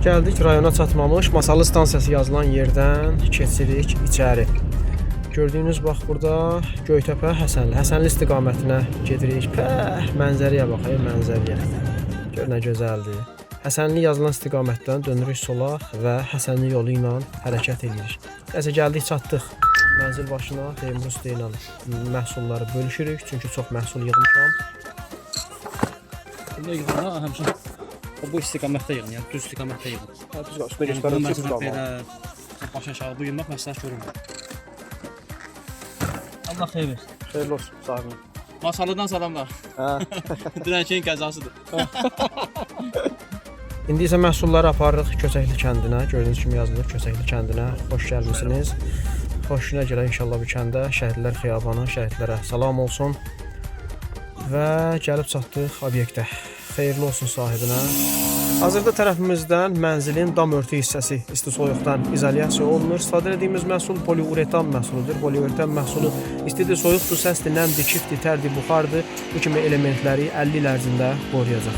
Gəldik rayona çatmamış Masallı stansiyası yazılan yerdən keçirik içəri. Gördüyünüz bax burada Göytəpə Həsənli istiqamətinə gedirik. Pəh, mənzərəyə bax, mənzərəyə. Gör nə gözəldir. Həsənli yazılan istiqamətdən dönürük sola və Həsənli yolu ilə hərəkət edirik. Nəsə gəldik, çatdıq mənzil başına. Teymur usta ilə məhsulları bölüşürük çünki çox məhsul yığmışam. Ne güzel ha həmişə. Bu istiqamətdə yığın, yəni düz istiqamətdə yığın. Düz üstə göstərir ki, belə baş aşağı bu yığmaq məsləhət görürəm. Allah xeyir versin. Xeyirli olsun sahibim. Masallıdan salamlar. Hə. Dünənkin qəzasıdır. İndi isə məhsulları aparırıq Köçəkli kəndinə. Gördüyünüz kimi yazılır Köçəkli kəndinə. Xoş gəlmisiniz. Xoşuna gələ inşallah bu kəndə. Şəhidlər xiyabanı, şəhidlərə salam olsun. Və gəlib çatdıq obyektə. Xeyirli olsun sahibinə. Hazırda tərəfimizdən mənzilin dam örtü hissəsi isti soyuqdan izolyasiya olunur. İstifadə etdiyimiz məhsul poliuretan məhsuludur. Poliuretan məhsulu istidir, soyuqdur, səsdir, nəmdir, çiftdir, tərdir, buxardır. Bu kimi elementləri 50 il ərzində qoruyacaq.